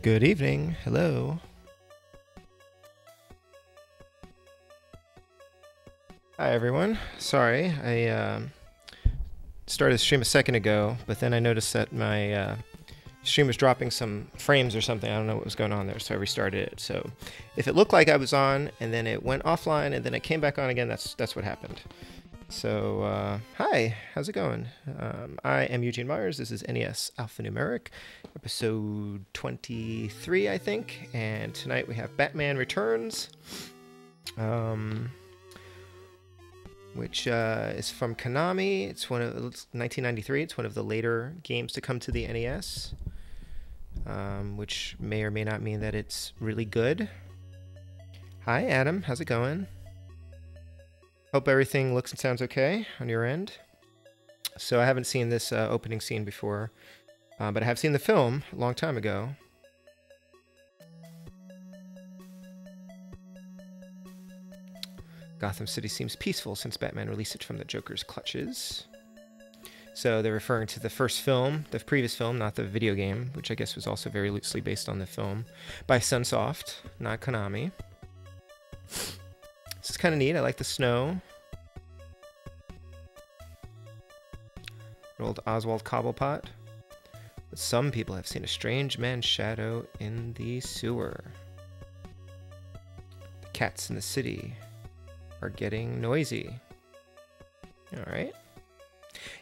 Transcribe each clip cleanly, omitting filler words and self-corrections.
Good evening. Hello. Hi, everyone. Sorry, I started the stream a second ago, but then I noticed that my stream was dropping some frames or something. I don't know what was going on there, so I restarted it. So if it looked like I was on, and then it went offline, and then it came back on again, that's what happened. So, hi, how's it going? I am Eugene Myers. This is NES Alphanumeric, episode 23, I think. And tonight we have Batman Returns, which is from Konami. It's 1993. It's one of the later games to come to the NES, which may or may not mean that it's really good. Hi, Adam. How's it going? Hope everything looks and sounds okay on your end. So I haven't seen this opening scene before, but I have seen the film a long time ago. Gotham City seems peaceful since Batman released it from the Joker's clutches. So they're referring to the first film, the previous film, not the video game, which I guess was also very loosely based on the film, by Sunsoft, not Konami. This is kind of neat. I like the snow. Old Oswald Cobblepot. But some people have seen a strange man's shadow in the sewer. The cats in the city are getting noisy. Alright.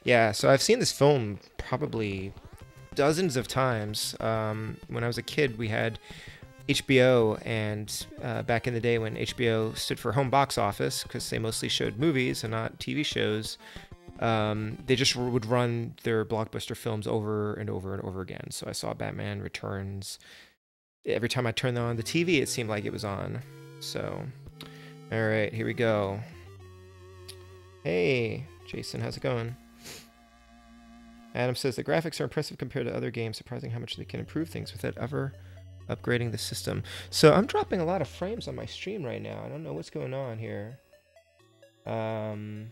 Yeah, so I've seen this film probably dozens of times. When I was a kid, we had HBO, and back in the day when HBO stood for home box office, because they mostly showed movies and not TV shows, they just would run their blockbuster films over and over and over again. So I saw Batman Returns. Every time I turned on the TV, it seemed like it was on. So, all right, here we go. Hey, Jason, how's it going? Adam says the graphics are impressive compared to other games. Surprising how much they can improve things without ever upgrading the system. So I'm dropping a lot of frames on my stream right now. I don't know what's going on here. It's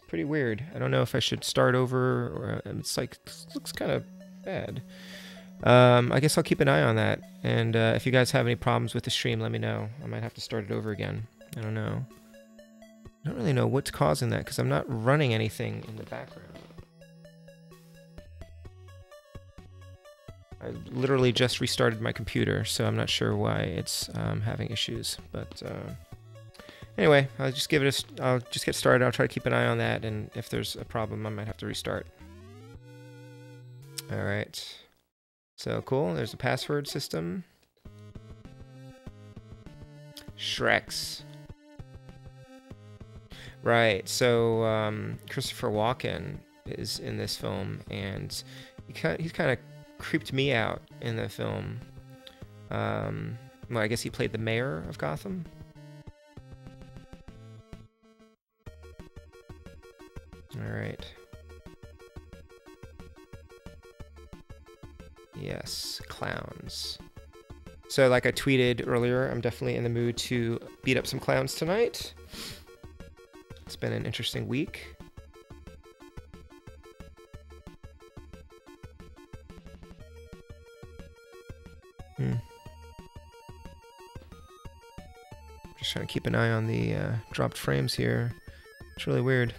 pretty weird. I don't know if I should start over, or it's like, it looks kind of bad. I guess I'll keep an eye on that. And if you guys have any problems with the stream, let me know. I might have to start it over again. I don't know. I don't really know what's causing that, because I'm not running anything in the background. I literally just restarted my computer, so I'm not sure why it's having issues. But anyway, I'll just get started. I'll try to keep an eye on that, and if there's a problem, I might have to restart. All right. So cool. There's a password system. Shreks. Right. So Christopher Walken is in this film, and he's kind of creeped me out in the film. Well, I guess he played the mayor of Gotham. Alright. Yes, clowns. So like I tweeted earlier, I'm definitely in the mood to beat up some clowns tonight. It's been an interesting week. Just trying to keep an eye on the dropped frames here. It's really weird.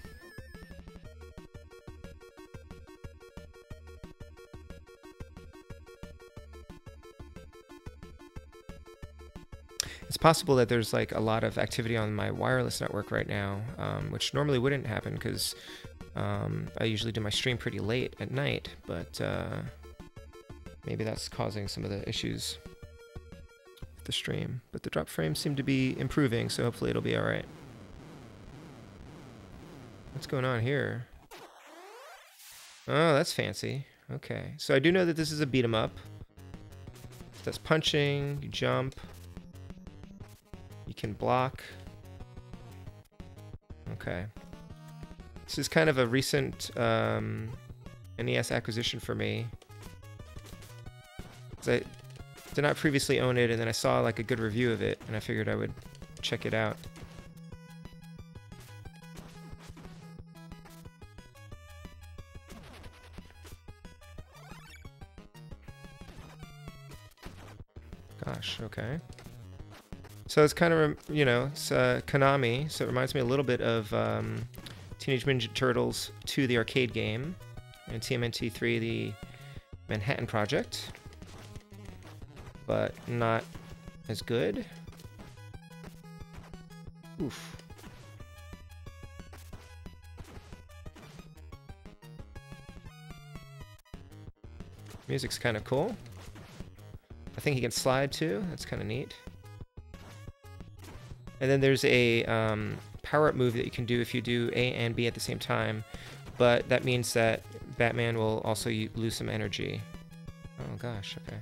It's possible that there's like a lot of activity on my wireless network right now, which normally wouldn't happen because I usually do my stream pretty late at night, but maybe that's causing some of the issues with the stream. But the drop frames seem to be improving, so hopefully it'll be alright. What's going on here? Oh, that's fancy. Okay, so I do know that this is a beat 'em up. That's punching, you jump, you can block. Okay. This is kind of a recent NES acquisition for me. I did not previously own it, and then I saw like a good review of it, and I figured I would check it out. Gosh, okay. So it's kind of, you know, it's Konami, so it reminds me a little bit of Teenage Mutant Ninja Turtles 2, the arcade game, and TMNT 3, the Manhattan Project, but not as good. Oof. Music's kind of cool. I think he can slide too. That's kind of neat. And then there's a power-up move that you can do if you do A and B at the same time, but that means that Batman will also lose some energy. Oh gosh, okay.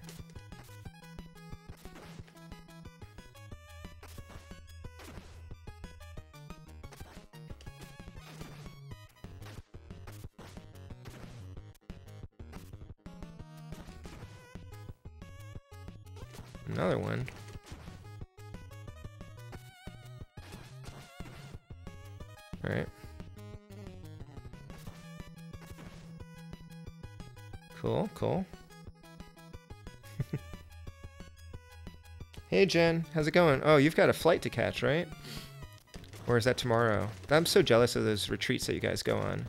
Another one. All right. Cool, cool. Hey Jen, how's it going? Oh, you've got a flight to catch, right? Or is that tomorrow? I'm so jealous of those retreats that you guys go on.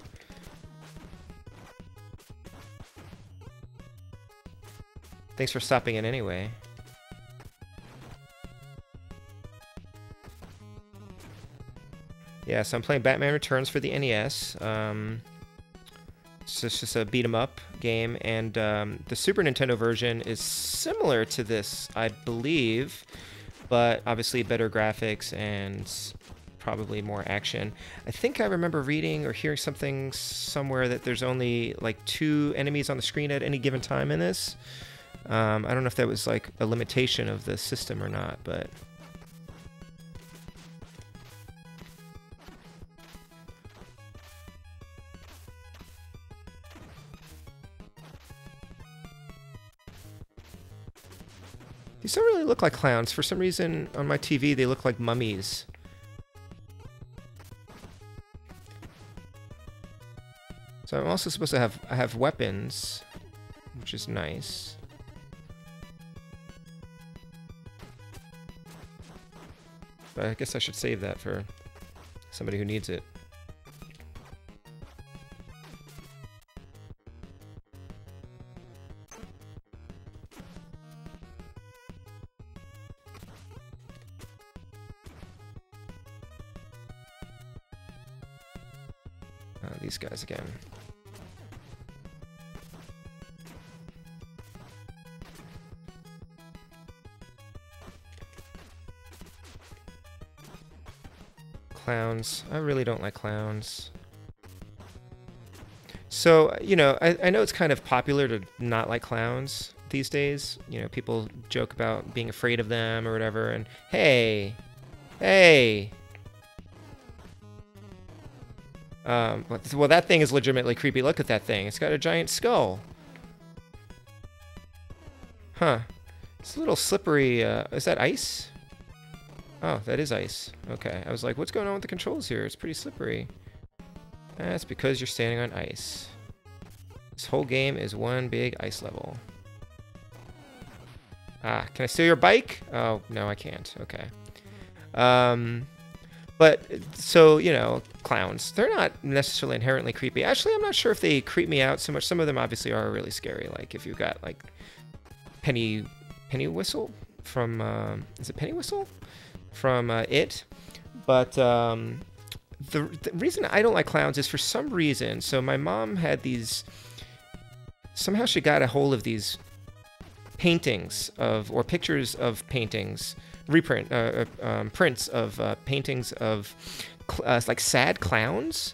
Thanks for stopping in anyway. Yeah, so I'm playing Batman Returns for the NES. It's just a beat 'em up game, and the Super Nintendo version is similar to this, I believe, but obviously better graphics and probably more action. I think I remember reading or hearing something somewhere that there's only like 2 enemies on the screen at any given time in this. I don't know if that was like a limitation of the system or not, but... These don't really look like clowns. For some reason, on my TV, they look like mummies. So I'm also supposed to have weapons, which is nice. But I guess I should save that for somebody who needs it. These guys again. Clowns. I really don't like clowns. So, you know, I know it's kind of popular to not like clowns these days. You know, people joke about being afraid of them or whatever, and hey! Hey! Well, that thing is legitimately creepy. Look at that thing. It's got a giant skull. Huh. It's a little slippery. Is that ice? Oh, that is ice. Okay. I was like, what's going on with the controls here? It's pretty slippery. That's because you're standing on ice. This whole game is one big ice level. Ah, can I steal your bike? Oh, no, I can't. Okay. But, so, you know, clowns. They're not necessarily inherently creepy. Actually, I'm not sure if they creep me out so much. Some of them obviously are really scary. Like, if you've got, like, Penny Whistle from, is it Penny Whistle? From It. But the reason I don't like clowns is for some reason. So my mom had these... Somehow she got a hold of these paintings of, or pictures of paintings... prints of paintings of like sad clowns,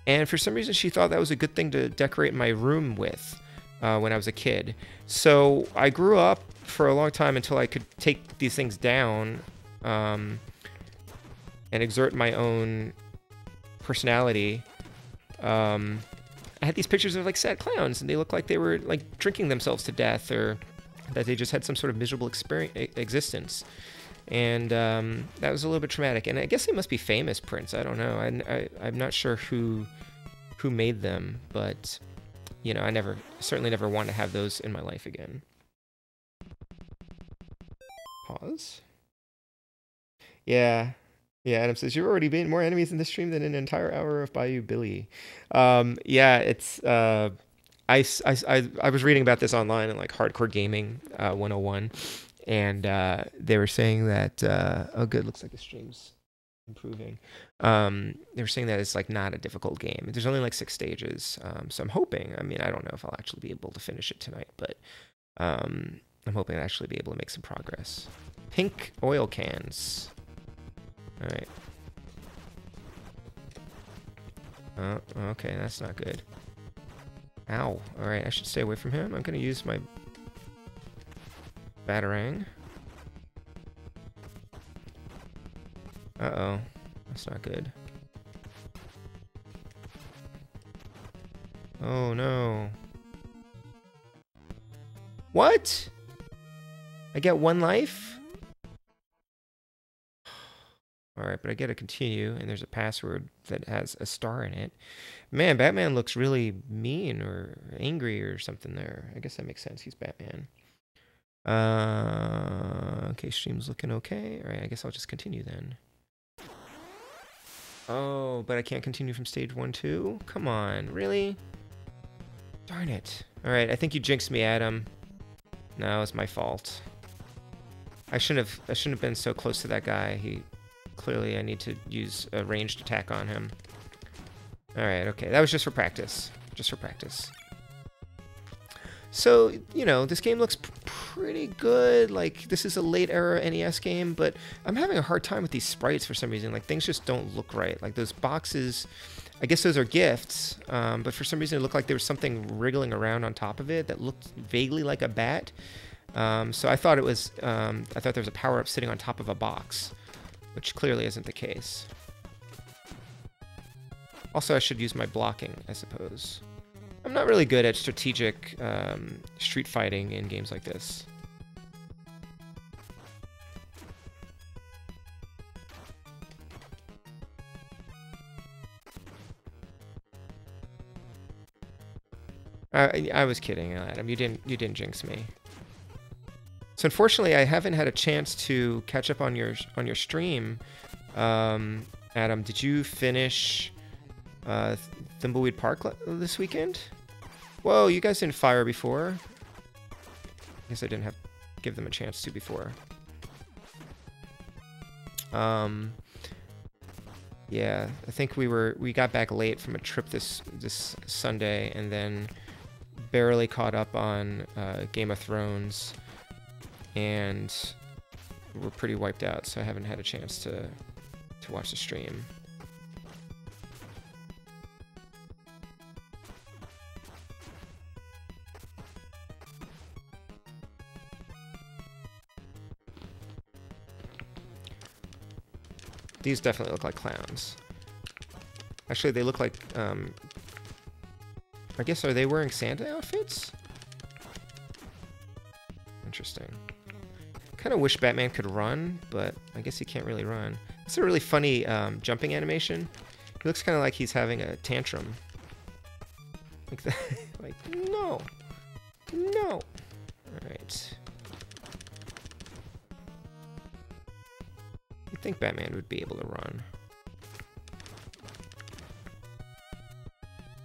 and for some reason she thought that was a good thing to decorate my room with when I was a kid. So I grew up for a long time until I could take these things down and exert my own personality. I had these pictures of like sad clowns, and they looked like they were like drinking themselves to death, or that they just had some sort of miserable existence. And that was a little bit traumatic. And I guess they must be famous prints. I don't know. I'm not sure who made them, but you know, I certainly never want to have those in my life again. Pause. Yeah. Yeah, Adam says, you've already beaten more enemies in this stream than an entire hour of Bayou Billy. Yeah, it's... I was reading about this online in like Hardcore Gaming 101, and they were saying that... oh, good, looks like the stream's improving. They were saying that it's like not a difficult game. There's only like 6 stages, so I'm hoping... I mean, I don't know if I'll actually be able to finish it tonight, but I'm hoping I'll actually be able to make some progress. Pink oil cans. Alright. Oh, okay, that's not good. Ow. Alright, I should stay away from him. I'm gonna use my batarang. Uh-oh. That's not good. Oh, no. What? I get 1 life? Alright, but I gotta continue, and there's a password that has a star in it. Man, Batman looks really mean or angry or something there. I guess that makes sense. He's Batman. Okay, stream's looking okay. Alright, I guess I'll just continue then. Oh, but I can't continue from stage 1 too? Come on, really? Darn it. Alright, I think you jinxed me, Adam. No, it's my fault. I shouldn't have been so close to that guy. Clearly, I need to use a ranged attack on him. Alright, okay. That was just for practice. Just for practice. So, you know, this game looks pretty good. Like, this is a late-era NES game, but I'm having a hard time with these sprites for some reason. Like, things just don't look right. Like, those boxes, I guess those are gifts, but for some reason it looked like there was something wriggling around on top of it that looked vaguely like a bat. So I thought it was, I thought there was a power-up sitting on top of a box, which clearly isn't the case. Also, I should use my blocking, I suppose. I'm not really good at strategic street fighting in games like this. I was kidding, Adam. You didn't jinx me. So unfortunately, I haven't had a chance to catch up on your stream. Adam, did you finish Thimbleweed Park this weekend? Whoa, you guys didn't fire before. I guess I didn't give them a chance to before. Yeah, I think we got back late from a trip this Sunday, and then barely caught up on Game of Thrones, and we're pretty wiped out, so I haven't had a chance to watch the stream. These definitely look like clowns. Actually, they look like, I guess, are they wearing Santa outfits? Interesting. Kind of wish Batman could run, but I guess he can't really run. It's a really funny jumping animation. He looks kind of like he's having a tantrum. Like that. Like, no. No. All right. You'd think Batman would be able to run.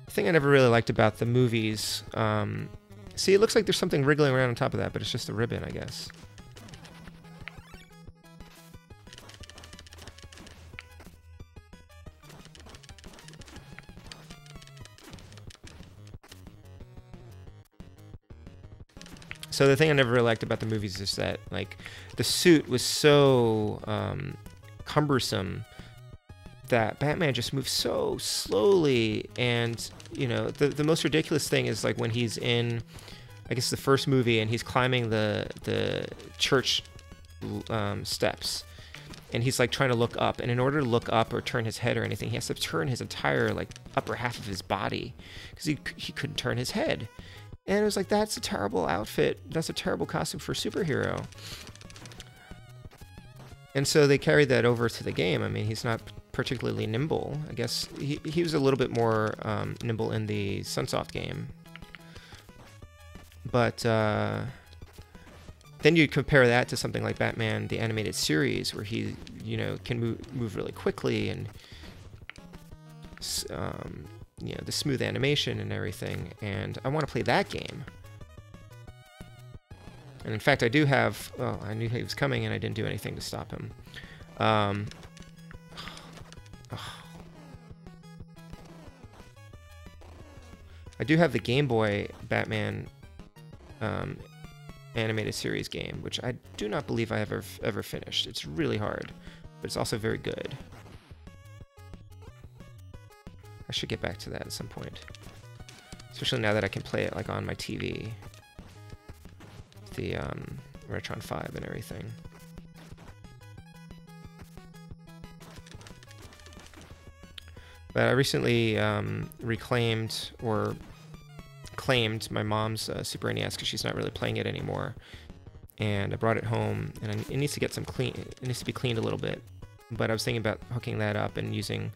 The thing I never really liked about the movies, see, it looks like there's something wriggling around on top of that, but it's just a ribbon, I guess. So the thing I never really liked about the movies is that, like, the suit was so cumbersome that Batman just moves so slowly. And, you know, the most ridiculous thing is, like, when he's in, I guess, the first movie, and he's climbing the church steps, and he's, like, trying to look up. And in order to look up or turn his head or anything, he has to turn his entire, like, upper half of his body, because he couldn't turn his head. And it was like, that's a terrible outfit. That's a terrible costume for a superhero. And so they carried that over to the game. I mean, he's not particularly nimble. I guess he was a little bit more nimble in the Sunsoft game. But then you compare that to something like Batman the Animated Series, where he, you know, can move really quickly, and you know, the smooth animation and everything. And I want to play that game. And in fact, I do have. Oh, I knew he was coming, and I didn't do anything to stop him. I do have the Game Boy Batman Animated Series game, which I do not believe I have ever finished. It's really hard, but it's also very good. I should get back to that at some point, especially now that I can play it like on my TV, the Retron 5 and everything. But I recently reclaimed or claimed my mom's Super NES because she's not really playing it anymore, and I brought it home, and it needs to get some clean. It needs to be cleaned a little bit. But I was thinking about hooking that up and using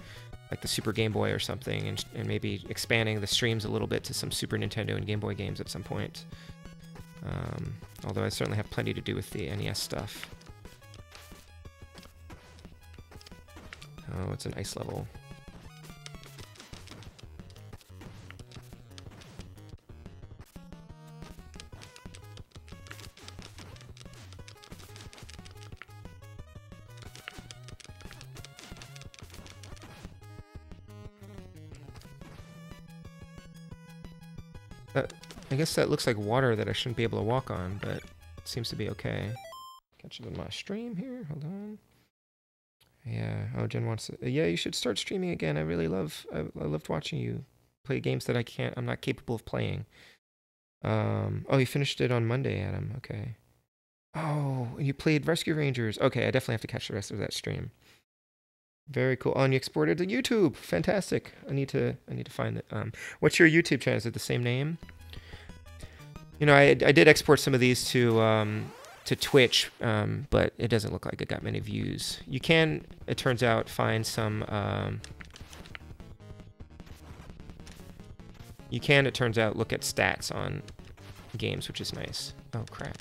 like the Super Game Boy or something, and maybe expanding the streams a little bit to some Super Nintendo and Game Boy games at some point. Although I certainly have plenty to do with the NES stuff. Oh, it's an ice level. I guess that looks like water that I shouldn't be able to walk on, but it seems to be okay. Catch it on my stream here. Hold on. Yeah. Oh, Jen wants to. Yeah, you should start streaming again. I really love. I loved watching you play games that I'm not capable of playing. Oh, you finished it on Monday, Adam. Okay. Oh, you played Rescue Rangers. Okay, I definitely have to catch the rest of that stream. Very cool. Oh, and you exported to YouTube. Fantastic. I need to find it. What's your YouTube channel? Is it the same name? You know, I did export some of these to Twitch, but it doesn't look like it got many views. You can, it turns out, find some. You can, it turns out, look at stats on games, which is nice. Oh crap.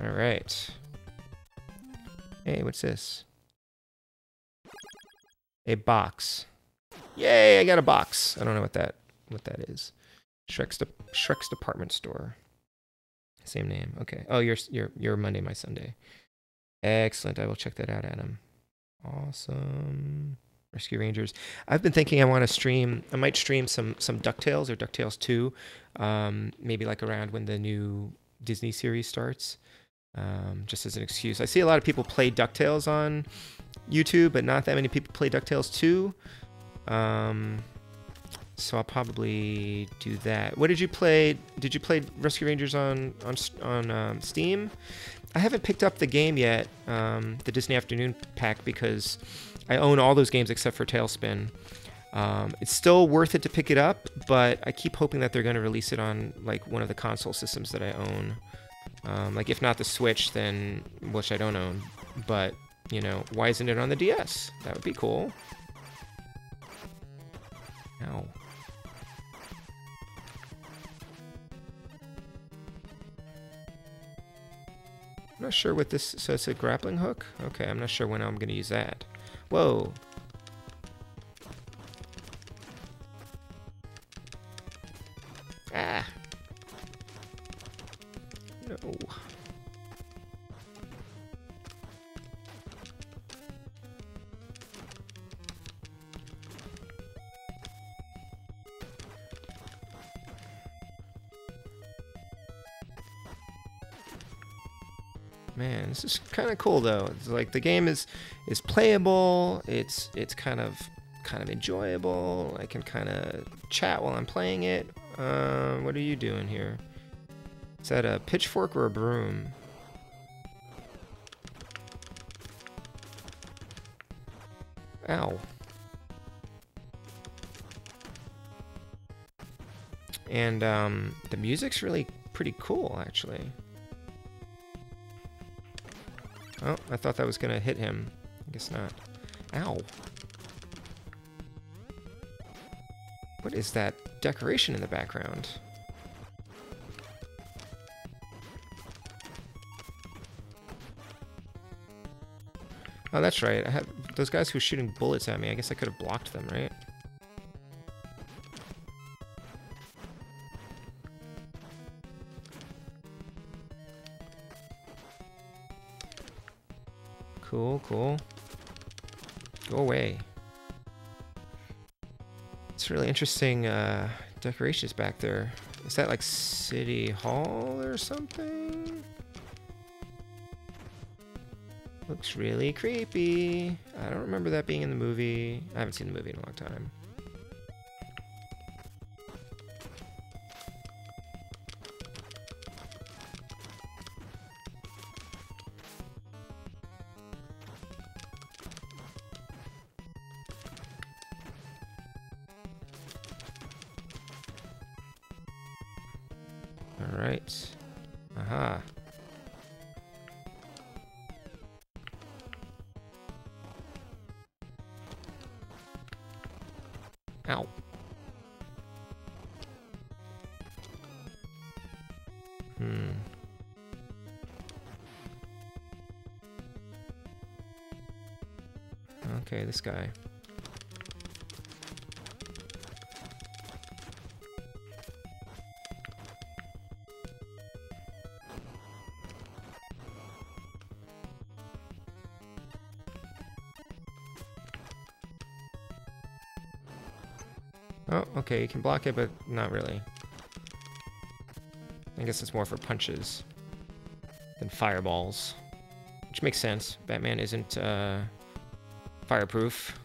All right. Hey, what's this? A box. Yay! I got a box. I don't know what that is. Shrek's Department Store. Same name. Okay. Oh, you're Monday, my Sunday. Excellent. I will check that out, Adam. Awesome. Rescue Rangers. I've been thinking I want to stream. I might stream some DuckTales or DuckTales 2. Maybe like around when the new Disney series starts. Just as an excuse. I see a lot of people play DuckTales on YouTube, but not that many people play DuckTales 2. So I'll probably do that. What did you play? Did you play Rescue Rangers on Steam? I haven't picked up the game yet, the Disney Afternoon Pack, because I own all those games except for Tailspin. It's still worth it to pick it up, but I keep hoping that they're going to release it on like one of the console systems that I own. Like if not the Switch, then which I don't own. But you know, why isn't it on the DS? That would be cool. Ow. I'm not sure what this, so it's a grappling hook? Okay, I'm not sure when I'm going to use that. Whoa. Ah. No. Man, this is kind of cool though. It's like the game is playable. It's kind of enjoyable. I can kind of chat while I'm playing it. What are you doing here? Is that a pitchfork or a broom? Ow. And the music's really pretty cool, actually. Oh, I thought that was gonna hit him. I guess not. Ow. What is that decoration in the background? Oh, that's right. I had those guys who were shooting bullets at me. I guess I could have blocked them, right? Cool, cool. Go away. It's really interesting decorations back there. Is that like City Hall or something? Looks really creepy. I don't remember that being in the movie. I haven't seen the movie in a long time. All right. Aha. Ow. Okay, this guy. Oh, okay, you can block it, but not really. I guess it's more for punches than fireballs. Which makes sense. Batman isn't fireproof.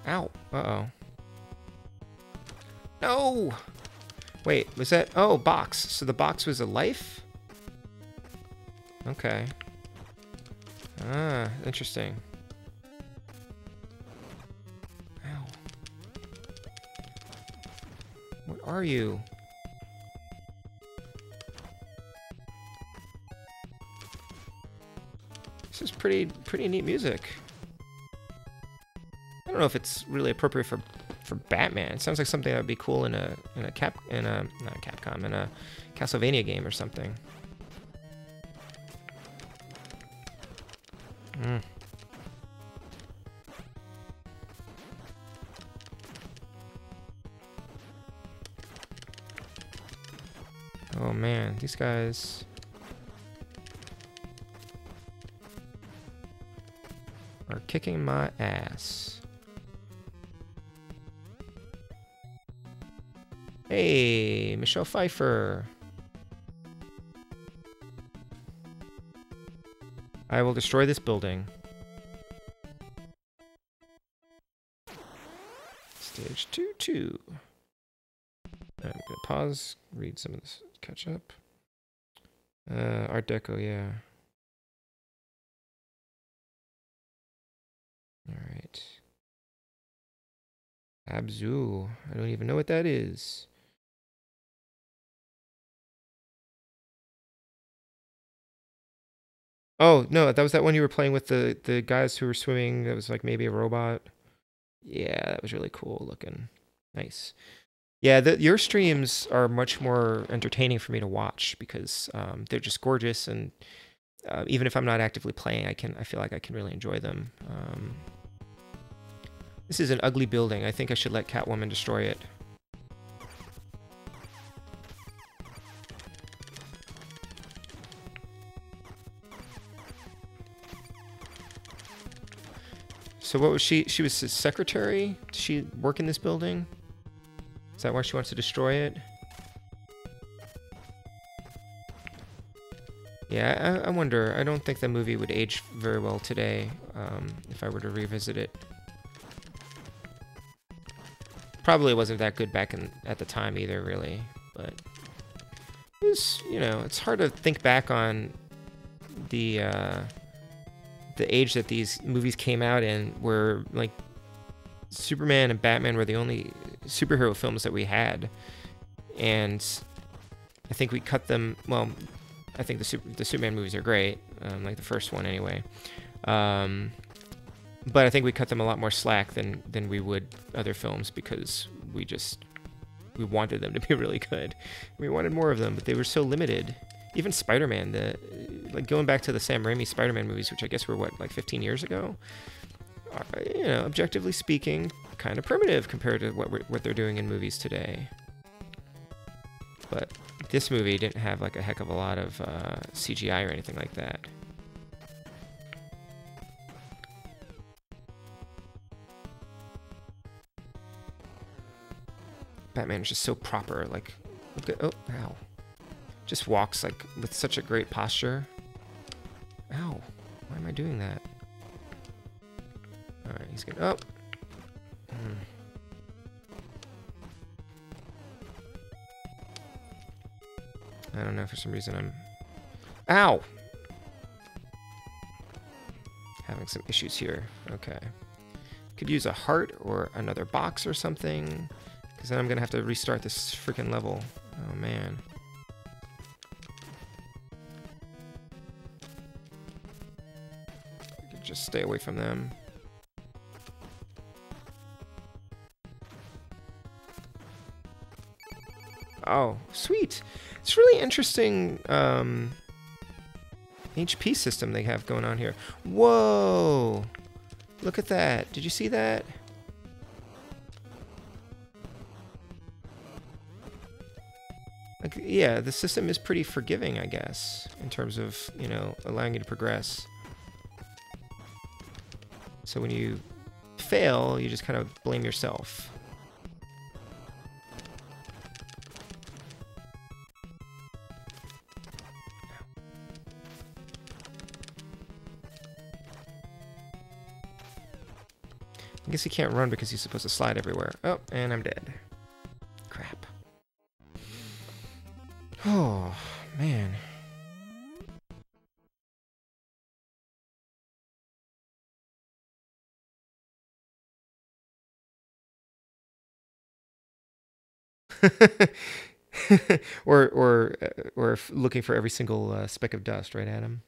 Ow. Uh-oh. No! Wait, was that... Oh, box. So the box was a life? Okay. Ah, interesting. What are you? This is pretty neat music. I don't know if it's really appropriate for Batman. It sounds like something that would be cool in a Castlevania game or something. Oh man, these guys. Are kicking my ass. Hey, Michelle Pfeiffer. I will destroy this building. Stage 2-2. I'm gonna pause, read some of this, catch up. Art Deco, yeah. Alright. Abzu. I don't even know what that is. Oh, no, that was that one you were playing with the guys who were swimming. That was like maybe a robot. Yeah, that was really cool looking. Nice. Yeah, your streams are much more entertaining for me to watch because they're just gorgeous, and even if I'm not actively playing, I feel like I can really enjoy them. This is an ugly building. I think I should let Catwoman destroy it. So what was she? She was his secretary? Did she work in this building? Is that why she wants to destroy it? Yeah, I wonder. I don't think the movie would age very well today if I were to revisit it. Probably wasn't that good back at the time either, really. But it was, you know, it's hard to think back on the age that these movies came out in, where like Superman and Batman were the only superhero films that we had, and I think we cut them. Well, I think the Superman movies are great, like the first one anyway. But I think we cut them a lot more slack than we would other films because we wanted them to be really good. We wanted more of them, but they were so limited. Even Spider-Man, like going back to the Sam Raimi Spider-Man movies, which I guess were what, like 15 years ago. You know, objectively speaking, kind of primitive compared to what they're doing in movies today. But this movie didn't have like a heck of a lot of CGI or anything like that. Batman is just so proper. Like, look at, oh, ow. Just walks like with such a great posture. Ow, why am I doing that? All right, he's good. Oh. I don't know, for some reason I'm... Ow! Having some issues here. Okay. Could use a heart or another box or something, because then I'm going to have to restart this freaking level. Oh, man. I could just stay away from them. Oh, sweet. It's really interesting HP system they have going on here. Whoa! Look at that. Did you see that? Like, yeah, the system is pretty forgiving, I guess, in terms of, you know, allowing you to progress. So when you fail, you just kind of blame yourself. I guess he can't run because he's supposed to slide everywhere. Oh, and I'm dead. Crap. Oh, man. or looking for every single speck of dust, right, Adam?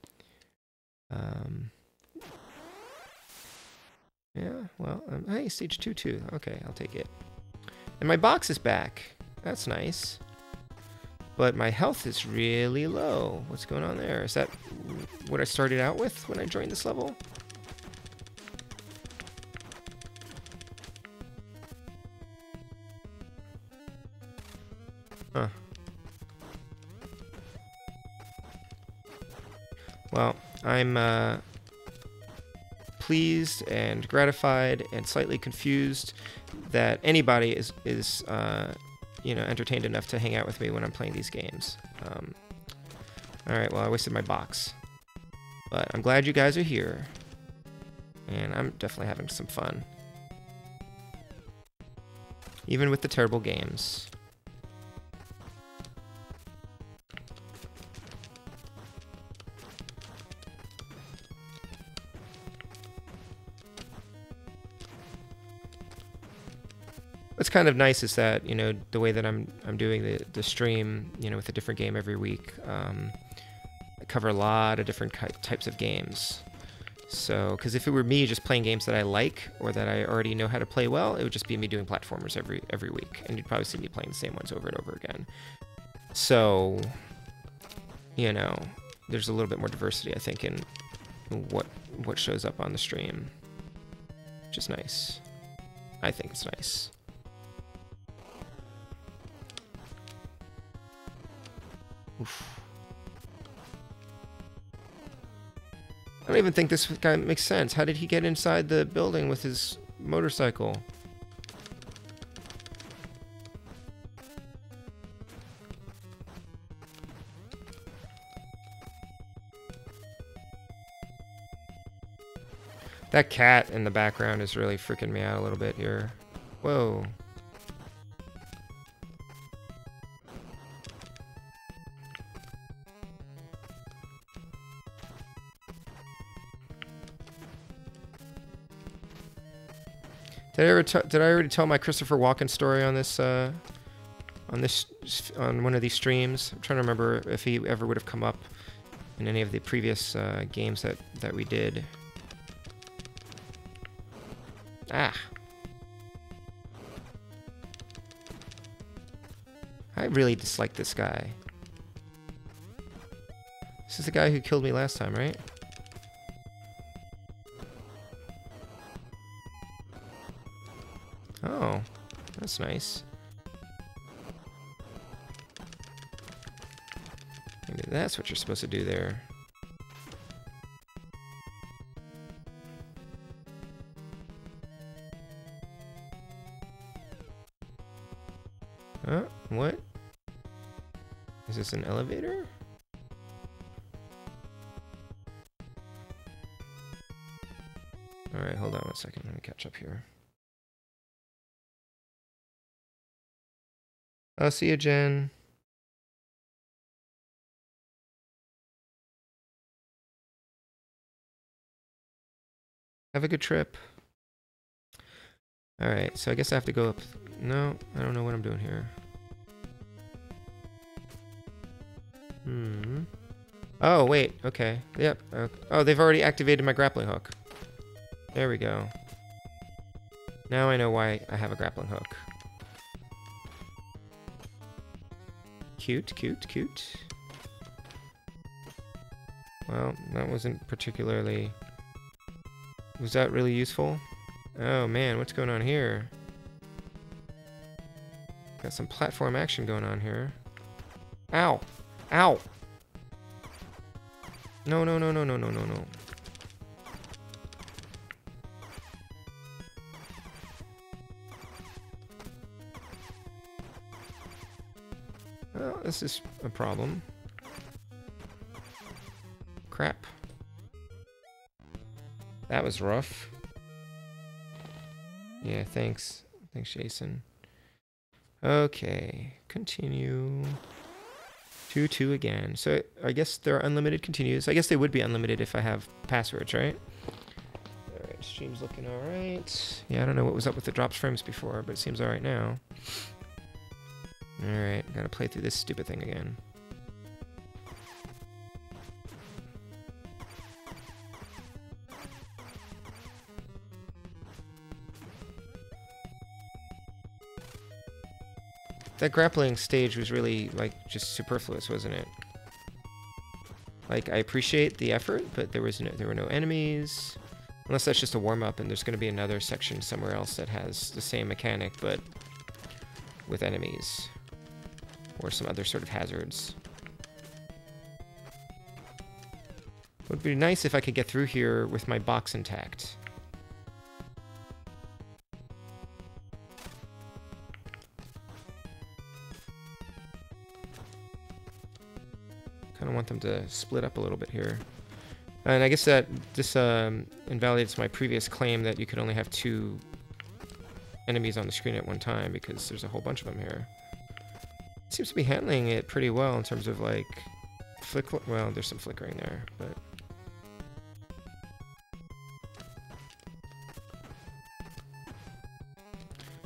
Yeah, well, hey, stage 2 too. Okay, I'll take it. And my box is back. That's nice. But my health is really low. What's going on there? Is that what I started out with when I joined this level? Huh. Well, I'm pleased and gratified and slightly confused that anybody is you know, entertained enough to hang out with me when I'm playing these games. Alright, well, I wasted my box. But I'm glad you guys are here. And I'm definitely having some fun. Even with the terrible games. What's kind of nice is that, you know, the way that I'm doing the stream, you know, with a different game every week, I cover a lot of different types of games. So, because if it were me just playing games that I like or that I already know how to play well, it would just be me doing platformers every week, and you'd probably see me playing the same ones over and over again. So, you know, there's a little bit more diversity, I think, in what shows up on the stream, which is nice. I think it's nice. Oof. I don't even think this guy makes sense. How did he get inside the building with his motorcycle? That cat in the background is really freaking me out a little bit here. Whoa. Did I already tell my Christopher Walken story on this on one of these streams? I'm trying to remember if he ever would have come up in any of the previous games that we did. Ah! I really dislike this guy. This is the guy who killed me last time, right? Oh, that's nice. Maybe that's what you're supposed to do there. Huh? What? Is this an elevator? Alright, hold on one second. Let me catch up here. I'll see you, Jen. Have a good trip. Alright, so I guess I have to go up... No, I don't know what I'm doing here. Oh, wait. Okay. Yep. Oh, they've already activated my grappling hook. There we go. Now I know why I have a grappling hook. Cute, cute, cute. Well, that wasn't particularly... Was that really useful? Oh man, what's going on here? Got some platform action going on here. Ow! Ow! No, no, no, no, no, no, no, no. Well, this is a problem. Crap. That was rough. Yeah, thanks. Thanks, Jason. Okay, continue. 2-2 again. So I guess there are unlimited continues. I guess they would be unlimited if I have passwords, right? Alright, stream's looking alright. Yeah, I don't know what was up with the drops frames before, but it seems alright now. Alright, gotta play through this stupid thing again. That grappling stage was really, like, just superfluous, wasn't it? Like, I appreciate the effort, but there were no enemies. Unless that's just a warm-up, and there's going to be another section somewhere else that has the same mechanic, but with enemies. Or some other sort of hazards. It would be nice if I could get through here with my box intact. Kind of want them to split up a little bit here. And I guess that this invalidates my previous claim that you could only have 2 enemies on the screen at one time, because there's a whole bunch of them here. It seems to be handling it pretty well in terms of, like, well, there's some flickering there, but...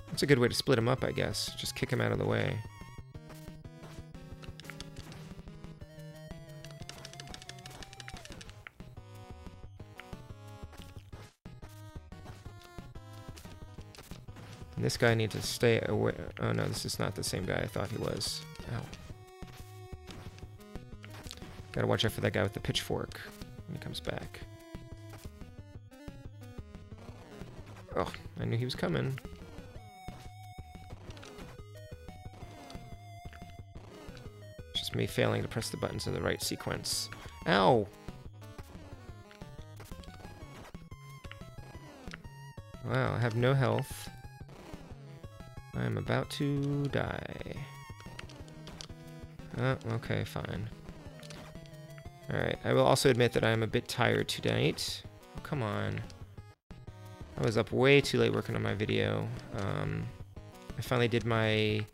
That's a good way to split them up, I guess. Just kick them out of the way. This guy needs to stay away. Oh no, this is not the same guy I thought he was. Ow. Gotta watch out for that guy with the pitchfork when he comes back. Oh, I knew he was coming. Just me failing to press the buttons in the right sequence. Ow! Wow, I have no health. I'm about to die. Oh, okay, fine. Alright, I will also admit that I'm a bit tired tonight. Oh, come on. I was up way too late working on my video. I finally did my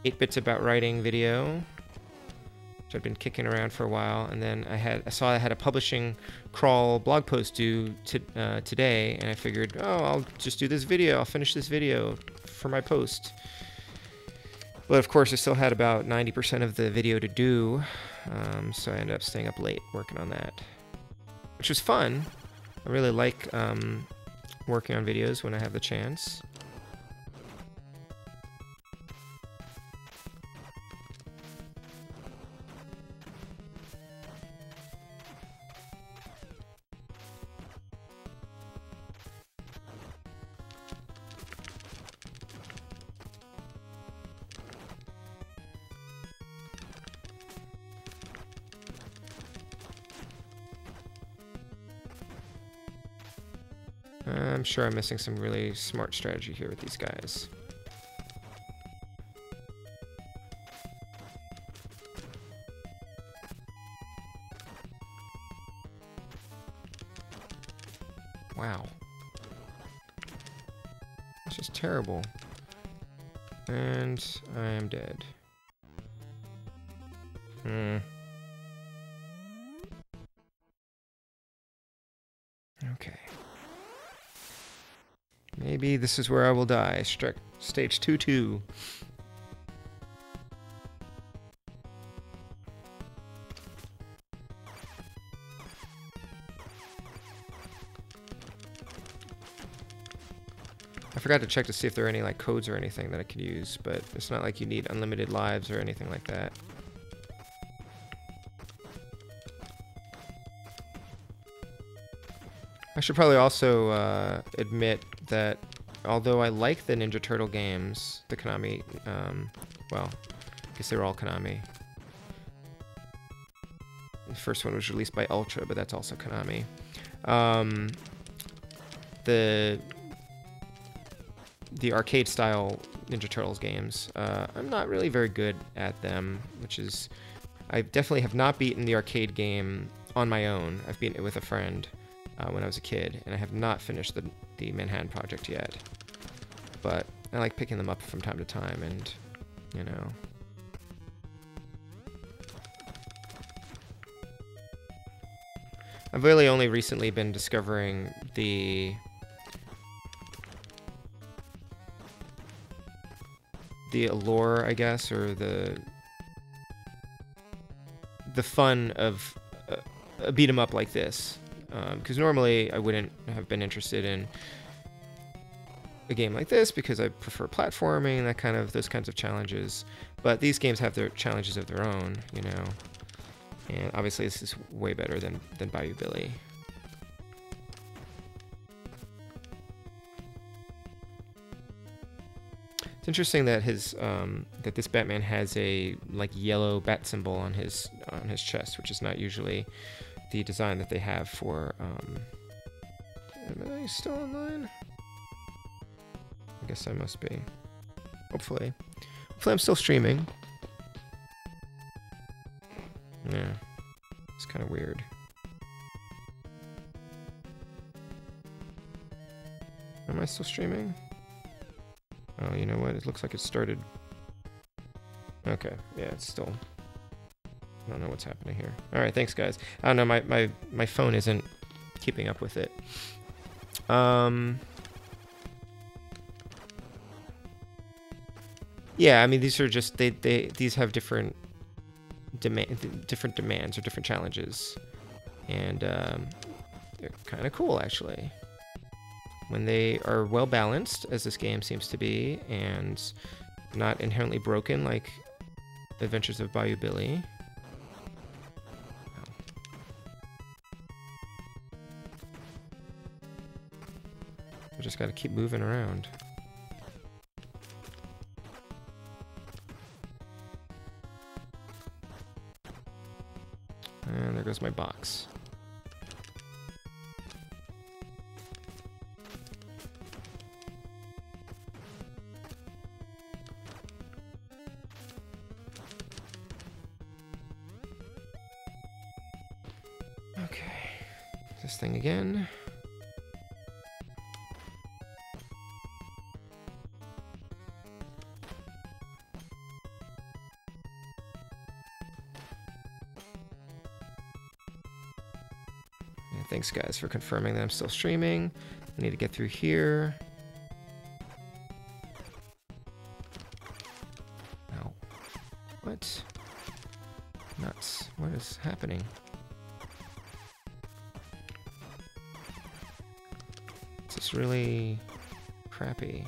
8 bits about writing video, which I've been kicking around for a while, and then I saw I had a publishing crawl blog post due today, and I figured, oh, I'll just do this video. I'll finish this video for my post. But of course, I still had about 90% of the video to do, so I ended up staying up late working on that, which was fun. I really like working on videos when I have the chance. I'm sure I'm missing some really smart strategy here with these guys. Wow. It's just terrible. And I am dead. Okay. Maybe this is where I will die. Stage 2-2. I forgot to check to see if there are any like codes or anything that I could use, but it's not like you need unlimited lives or anything like that. I should probably also admit that although I like the Ninja Turtle games, the Konami, well, I guess they were all Konami. The first one was released by Ultra, but that's also Konami. The arcade style Ninja Turtles games, I'm not really very good at them, which is, I definitely have not beaten the arcade game on my own. I've beaten it with a friend when I was a kid, and I have not finished the Manhattan Project yet. But I like picking them up from time to time, and, you know. I've really only recently been discovering the allure, I guess, or the fun of a beat 'em up like this. Because normally I wouldn't have been interested in a game like this because I prefer platforming and those kinds of challenges. But these games have their challenges of their own, you know. And obviously this is way better than Bayou Billy. It's interesting that that this Batman has a like yellow bat symbol on his chest, which is not usually the design that they have for. Am I still online? I guess I must be. Hopefully I'm still streaming. Yeah, it's kind of weird. Am I still streaming? Oh, you know what? It looks like it started. Okay, yeah, it's still. I don't know what's happening here. All right, thanks, guys. I don't know. My phone isn't keeping up with it. Yeah, I mean these are just these have different demands or different challenges, and they're kind of cool actually. When they are well balanced, as this game seems to be, and not inherently broken like Adventures of Bayou Billy. I just got to keep moving around. And there goes my box. Okay, this thing again. Thanks, guys, for confirming that I'm still streaming. I need to get through here. Oh, It's just really crappy.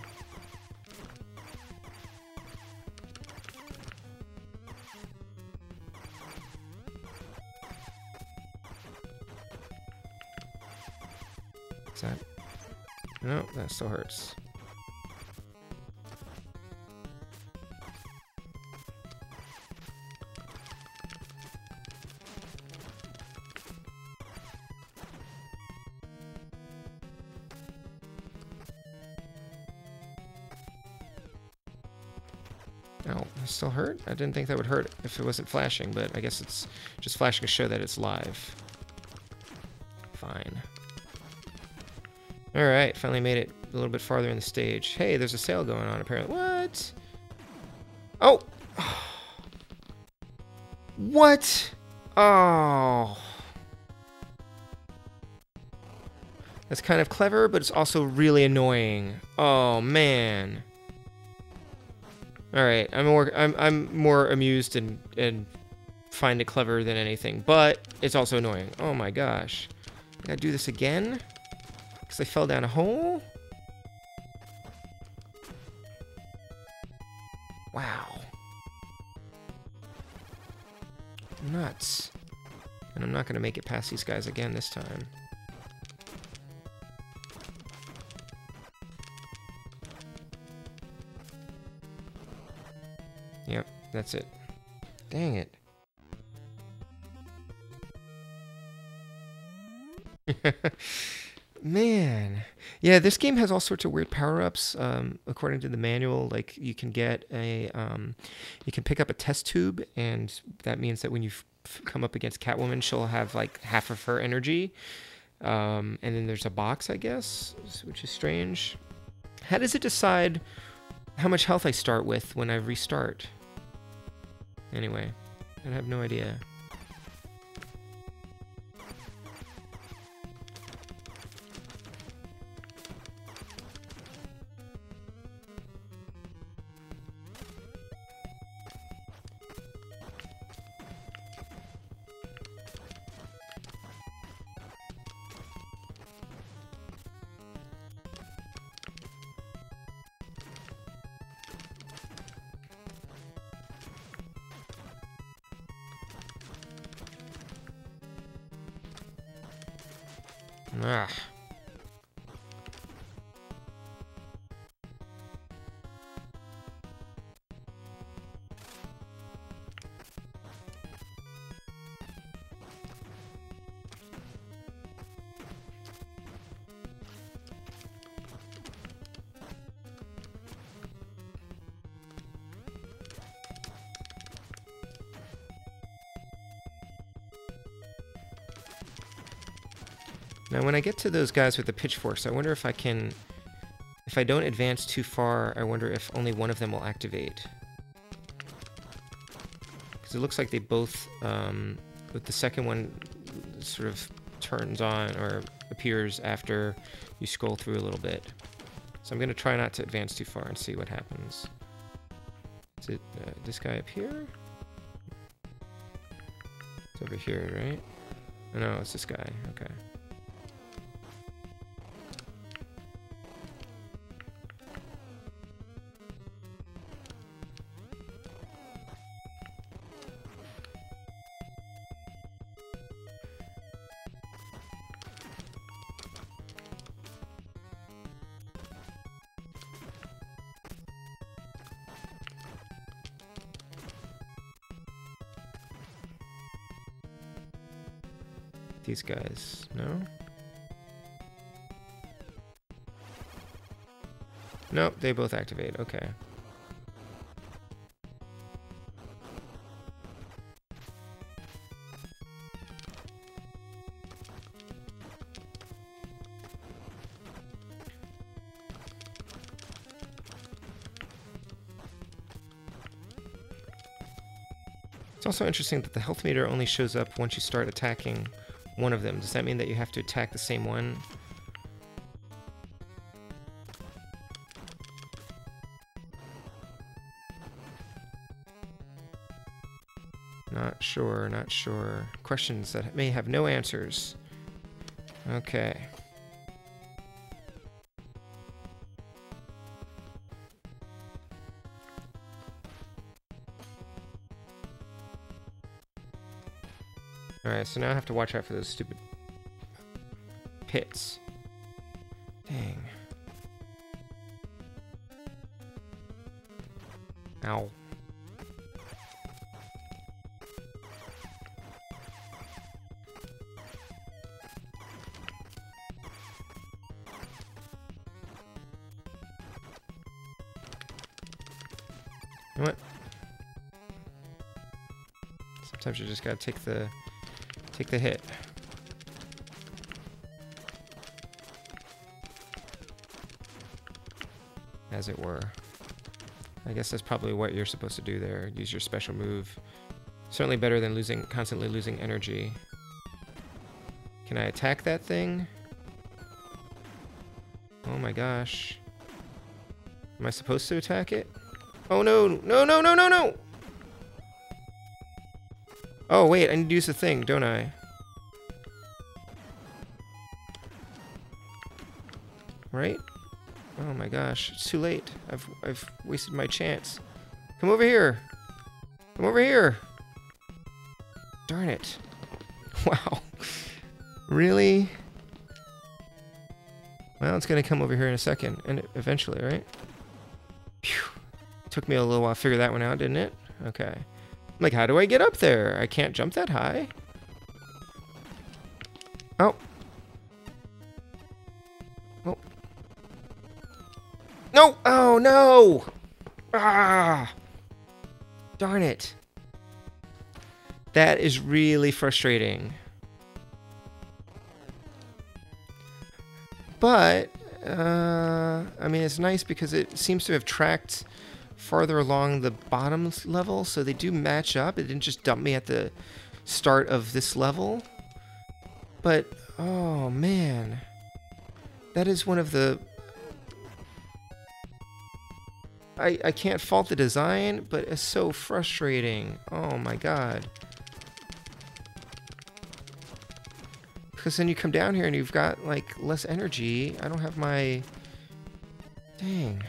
Is that... No, that still hurts. Oh, it still hurt? I didn't think that would hurt if it wasn't flashing, but I guess it's just flashing to show that it's live. Fine. Alright, finally made it a little bit farther in the stage. Hey, there's a sale going on apparently. What? Oh! What? Oh. That's kind of clever, but it's also really annoying. Oh, man. Alright, I'm more amused and find it clever than anything, but it's also annoying. Oh my gosh. I gotta do this again? Because I fell down a hole? Wow. Nuts. And I'm not gonna make it past these guys again this time. Yep, that's it. Dang it. Man. Yeah, this game has all sorts of weird power-ups. According to the manual, like, you can get a... you can pick up a test tube, and that means that when you come up against Catwoman, she'll have, like, half of her energy. And then there's a box, I guess, which is strange. How does it decide how much health I start with when I restart? Anyway, I have no idea. Ah. Now, when I get to those guys with the pitchforks, I wonder if I can... If I don't advance too far, I wonder if only one of them will activate. Because it looks like they both... with the second one sort of turns on or appears after you scroll through a little bit. So I'm going to try not to advance too far and see what happens. Is it this guy up here? It's over here, right? Oh, no, it's this guy. Okay. These guys, no? Nope, they both activate, okay. It's also interesting that the health meter only shows up once you start attacking one of them. Does that mean that you have to attack the same one? Not sure, not sure. Questions that may have no answers. Okay. Alright, so now I have to watch out for those stupid pits. Dang. Ow. You know what? Sometimes you just gotta take the hit. As it were. I guess that's probably what you're supposed to do there. Use your special move. Certainly better than constantly losing energy. Can I attack that thing? Oh my gosh. Am I supposed to attack it? Oh no! No, no, no, no, no! Oh wait, I need to use the thing, don't I? Right? Oh my gosh, it's too late. I've wasted my chance. Come over here! Come over here! Darn it. Wow. Really? Well, it's gonna come over here in a second, and eventually, right? Phew. Took me a little while to figure that one out, didn't it? Okay. I'm like, how do I get up there? I can't jump that high. Oh. Oh. No! Oh, no! Ah! Darn it. That is really frustrating. But, I mean, it's nice because it seems to have tracked farther along the bottom level, so they do match up. It didn't just dump me at the start of this level. But, oh man. That is one of the... I can't fault the design, but it's so frustrating. Oh my god. Because then you come down here and you've got, like, less energy. I don't have my... Dang.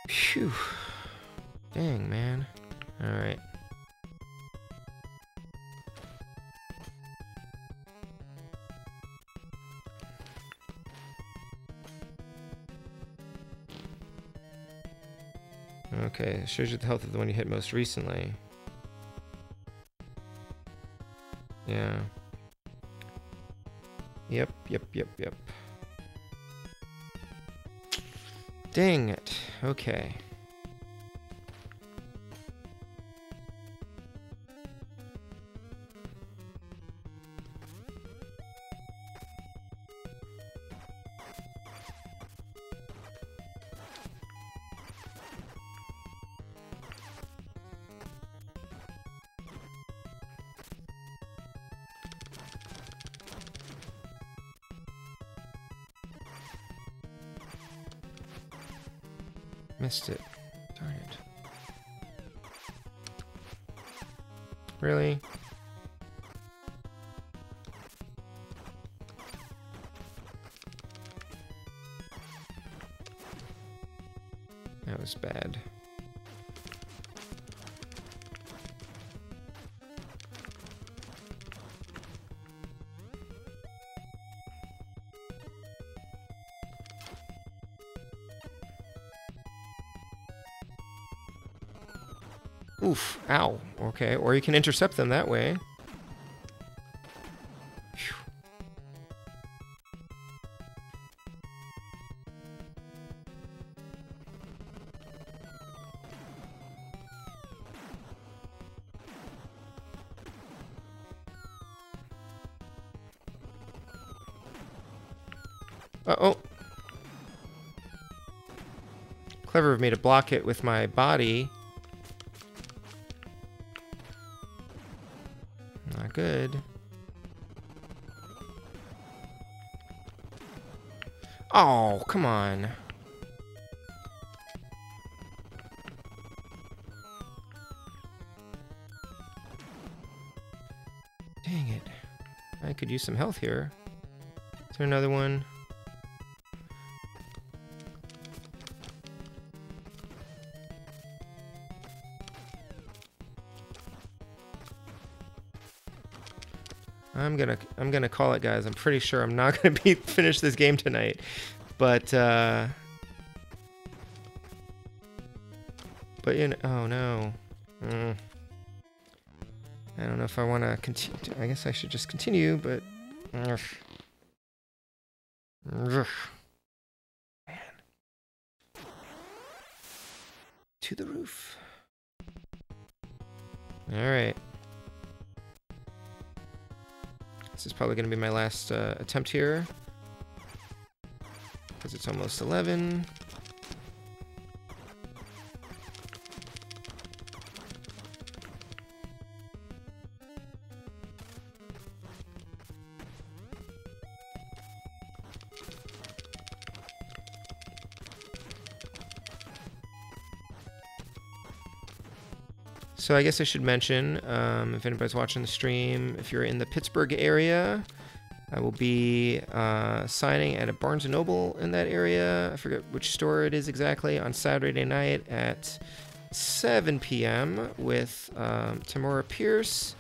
Phew. Dang, man. Alright. Okay, it shows you the health of the one you hit most recently. Yeah. Yep. Dang it. Okay. Missed it. Darn it. Really? That was bad. Oof, ow. Okay, or you can intercept them that way. Phew. Uh-oh. Clever of me to block it with my body. Not good. Oh, come on. Dang it. I could use some health here. Is there another one? I'm gonna call it, guys. I'm pretty sure I'm not gonna finish this game tonight, but you know, oh no. I don't know if I want to continue. I guess I should just continue, but man. To the roof. All right. This is probably going to be my last attempt here, because it's almost 11. So I guess I should mention, if anybody's watching the stream, if you're in the Pittsburgh area, I will be signing at a Barnes & Noble in that area. I forget which store it is exactly, on Saturday night at 7 p.m. with Tamora Pierce,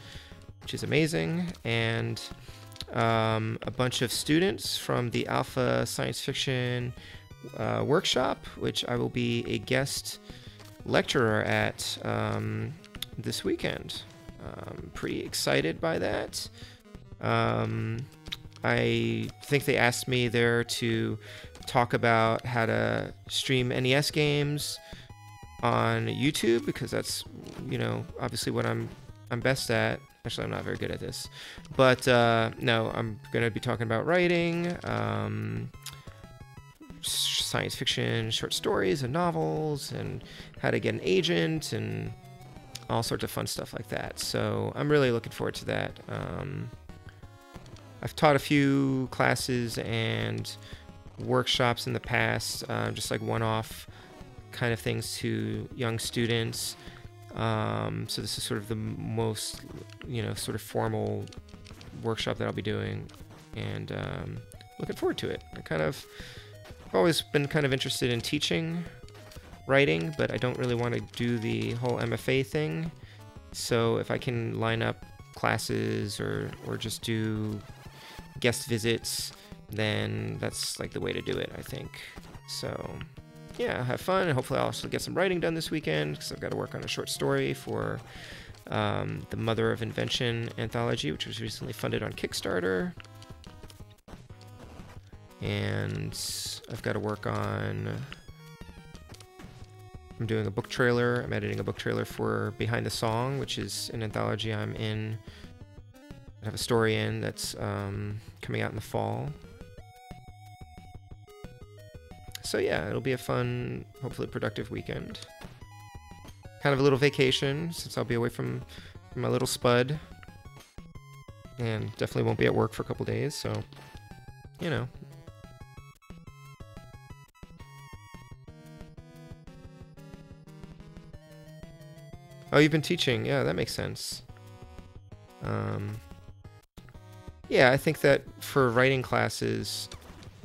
which is amazing, and a bunch of students from the Alpha Science Fiction workshop, which I will be a guest lecturer at this weekend. Pretty excited by that. I think they asked me there to talk about how to stream NES games on YouTube, because that's, you know, obviously what I'm best at. Actually, I'm not very good at this, but no, I'm gonna be talking about writing, science fiction, short stories and novels, and how to get an agent, and all sorts of fun stuff like that. So I'm really looking forward to that. I've taught a few classes and workshops in the past, just like one-off kind of things to young students. So this is sort of the most, you know, sort of formal workshop that I'll be doing, and looking forward to it. I've always been kind of interested in teaching writing, but I don't really want to do the whole MFA thing. So if I can line up classes or just do guest visits, then that's like the way to do it, I think. So yeah, have fun, and hopefully I'll also get some writing done this weekend, because I've got to work on a short story for the Mother of Invention anthology, which was recently funded on Kickstarter. And I've got to work on... I'm doing a book trailer. I'm editing a book trailer for Behind the Song, which is an anthology I'm in. I have a story in that's coming out in the fall. So yeah, it'll be a fun, hopefully productive weekend. Kind of a little vacation, since I'll be away from my little spud. And definitely won't be at work for a couple days, so, you know. Oh, you've been teaching. Yeah, that makes sense. Yeah, I think that for writing classes,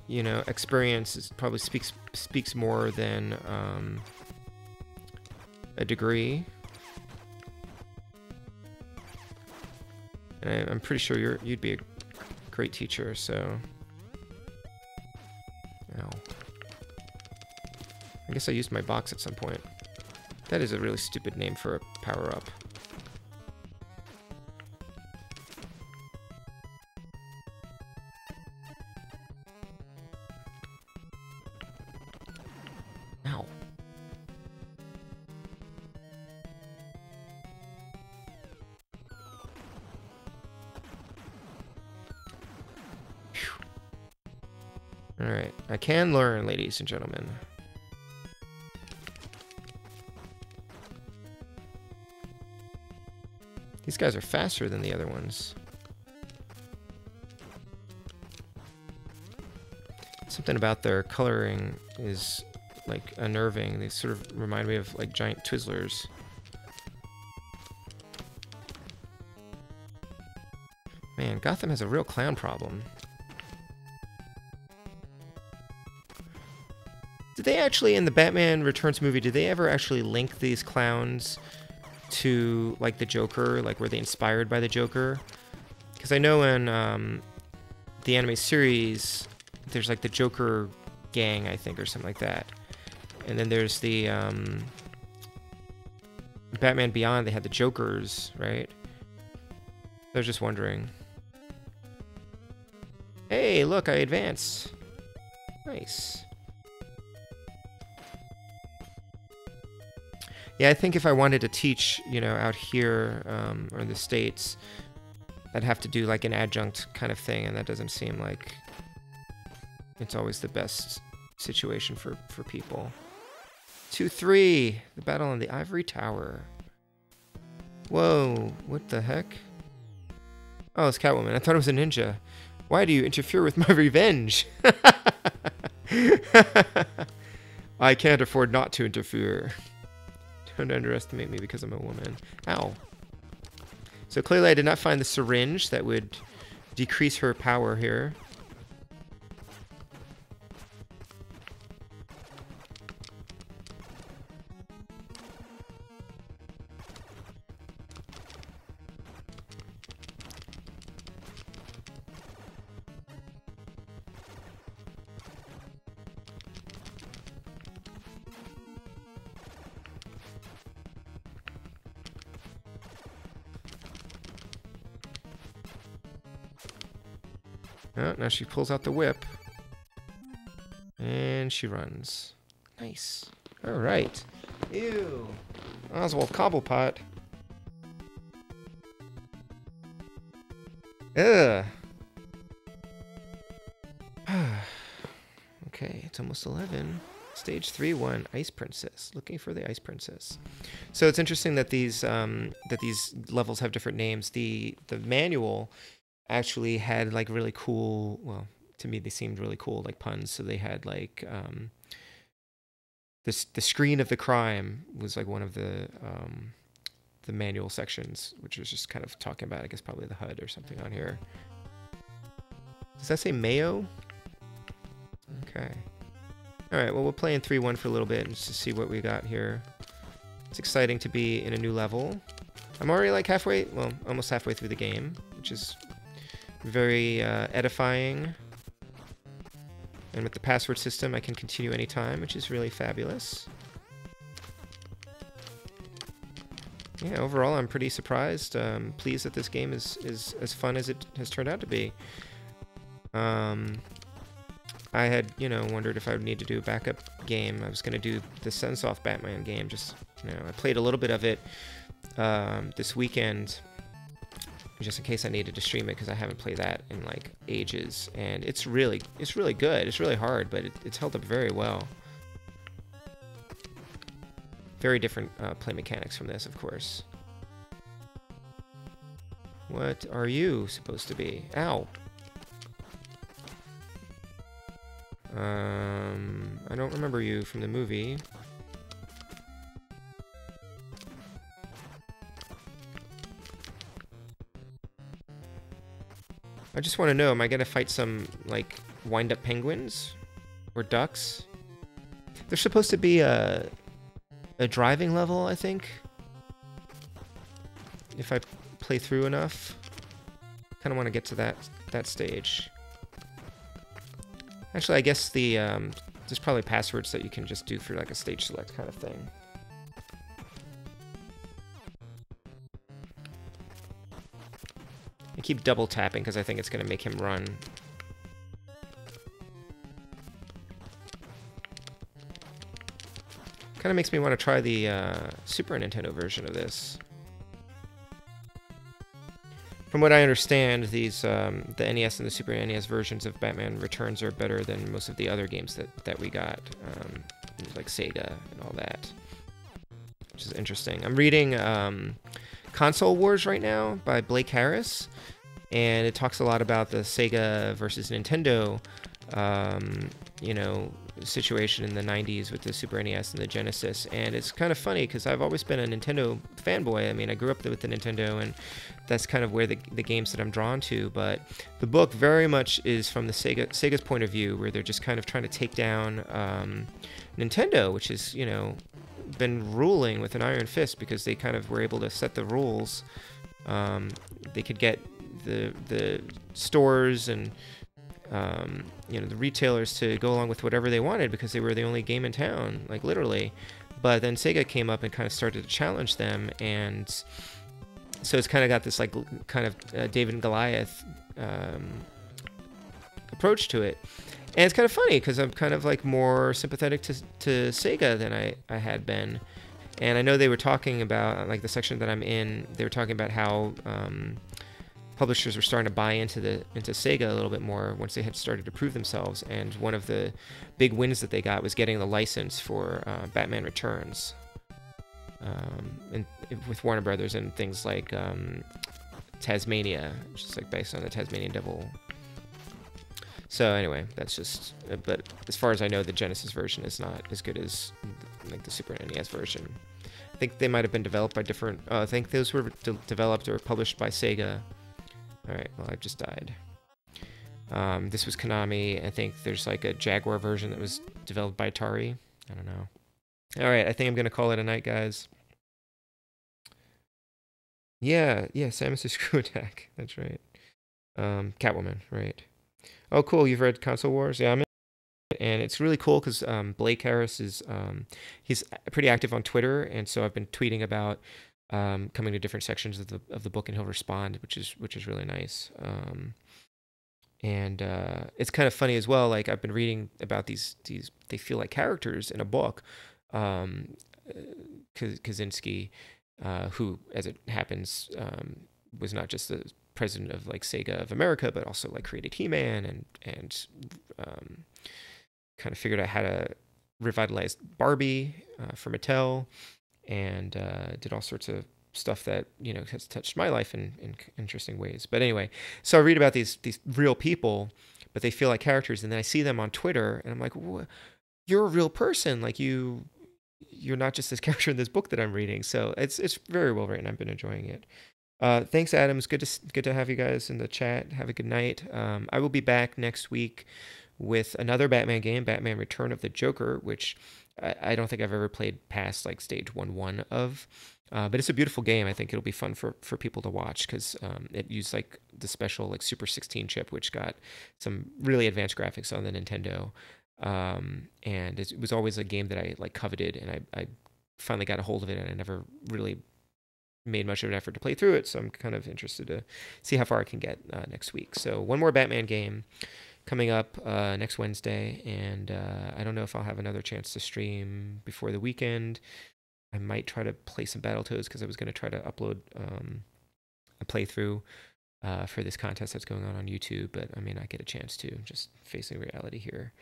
you know, experience probably speaks more than a degree. And I'm pretty sure you'd be a great teacher, so... Ow. I guess I used my box at some point. That is a really stupid name for a power-up. Ow. Alright, I can learn, ladies and gentlemen. These guys are faster than the other ones. Something about their coloring is like unnerving. They sort of remind me of like giant Twizzlers. Man, Gotham has a real clown problem. Did they actually, in the Batman Returns movie, did they ever actually link these clowns to, like, the Joker? Like, were they inspired by the Joker? Because I know in the anime series, there's, like, the Joker gang, I think, or something like that. And then there's the Batman Beyond, they had the Jokers, right? I was just wondering. Hey, look, I advanced. Nice. Yeah, I think if I wanted to teach, you know, out here or in the States, I'd have to do like an adjunct kind of thing, and that doesn't seem like it's always the best situation for people. 2-3, the battle on the Ivory Tower. Whoa, what the heck? Oh, it's Catwoman. I thought it was a ninja. Why do you interfere with my revenge? I can't afford not to interfere. Don't underestimate me because I'm a woman. Ow. So clearly I did not find the syringe that would decrease her power here. Oh, now she pulls out the whip. And she runs. Nice. Alright. Ew. Oswald Cobblepot. Ugh. Okay, it's almost 11. Stage 3-1, Ice Princess. Looking for the Ice Princess. So it's interesting that these levels have different names. The manual actually had like really cool, well, to me they seemed really cool, like puns. So they had like the screen of the crime was like one of the manual sections, which was just kind of talking about, I guess, probably the HUD or something on here. Does that say Mayo? Okay. All right, well, we'll play in 3-1 for a little bit just to see what we got here. It's exciting to be in a new level. I'm already like halfway, well, almost halfway through the game, which is very edifying. And with the password system, I can continue anytime, which is really fabulous. Yeah, overall, I'm pretty surprised. Pleased that this game is as fun as it has turned out to be. I had, you know, wondered if I would need to do a backup game. I was going to do the Sunsoft Batman game. Just, you know, I played a little bit of it this weekend, just in case I needed to stream it, because I haven't played that in like ages. And it's really good. It's really hard, but it's held up very well. Very different play mechanics from this, of course. What are you supposed to be? Ow. I don't remember you from the movie. I just want to know, am I gonna fight some, like, wind-up penguins? Or ducks? There's supposed to be a driving level, I think. If I play through enough. Kinda want to get to that stage. Actually, I guess there's probably passwords that you can just do for like a stage select kind of thing. I keep double tapping because I think it's going to make him run. Kind of makes me want to try the Super Nintendo version of this. From what I understand, these the NES and the Super NES versions of Batman Returns are better than most of the other games that we got, like Sega and all that, which is interesting. I'm reading Console Wars right now by Blake Harris, and it talks a lot about the Sega versus Nintendo, you know, situation in the 90s with the Super NES and the Genesis. And it's kind of funny because I've always been a Nintendo fanboy. I mean, I grew up with the Nintendo, and that's kind of where the games that I'm drawn to. But the book very much is from the Sega's point of view, where they're just kind of trying to take down Nintendo, which is, you know, been ruling with an iron fist because they kind of were able to set the rules. They could get the stores and you know, the retailers to go along with whatever they wanted because they were the only game in town, like literally. But then Sega came up and kind of started to challenge them, and so it's kind of got this like kind of David and Goliath approach to it. And it's kind of funny because I'm kind of like more sympathetic to Sega than I had been. And I know they were talking about, like the section that I'm in, they were talking about how publishers were starting to buy into Sega a little bit more once they had started to prove themselves. And one of the big wins that they got was getting the license for Batman Returns, and with Warner Brothers, and things like Tasmania, which is like based on the Tasmanian Devil. So anyway, that's just. But as far as I know, the Genesis version is not as good as like the Super NES version. I think they might have been developed by different. I think those were developed or published by Sega. Alright, well, I've just died. This was Konami. I think there's like a Jaguar version that was developed by Atari. I don't know. Alright, I think I'm going to call it a night, guys. Yeah, Samus's Screw Attack. That's right. Catwoman, right. Oh, cool, you've read Console Wars? Yeah, I'm in it. And it's really cool because Blake Harris is, he's pretty active on Twitter, and so I've been tweeting about coming to different sections of the book, and he'll respond, which is really nice. And it's kind of funny as well. Like I've been reading about these they feel like characters in a book. Kaczynski, who, as it happens, was not just the president of like Sega of America, but also like created He-Man and kind of figured out how to revitalize Barbie for Mattel. And did all sorts of stuff that, you know, has touched my life in interesting ways. But anyway, so I read about these real people, but they feel like characters, and then I see them on Twitter, and I'm like, you're a real person, like you're not just this character in this book that I'm reading. So it's very well written. I've been enjoying it. Thanks, Adam. It's good to have you guys in the chat. Have a good night. I will be back next week with another Batman game, Batman Return of the Joker, which I don't think I've ever played past like stage 1-1 of, but it's a beautiful game. I think it'll be fun for people to watch because it used like the special like Super 16 chip, which got some really advanced graphics on the Nintendo, and it was always a game that I like coveted, and I finally got a hold of it, and I never really made much of an effort to play through it, so I'm kind of interested to see how far I can get next week. So one more Batman game coming up next Wednesday, and I don't know if I'll have another chance to stream before the weekend. I might try to play some Battletoads because I was going to try to upload a playthrough for this contest that's going on YouTube, but I may not get a chance to, just facing reality here.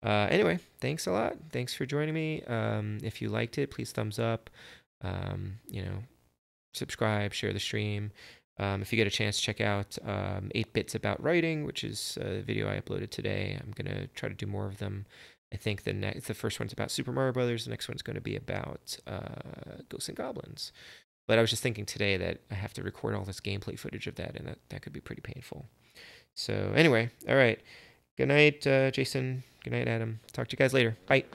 Anyway, thanks a lot. Thanks for joining me. If you liked it, please thumbs up, you know, subscribe, share the stream. If you get a chance, check out 8 Bits About Writing, which is a video I uploaded today. I'm going to try to do more of them. I think the first one's about Super Mario Brothers. The next one's going to be about Ghosts and Goblins. But I was just thinking today that I have to record all this gameplay footage of that, and that could be pretty painful. So anyway, all right. Good night, Jason. Good night, Adam. Talk to you guys later. Bye.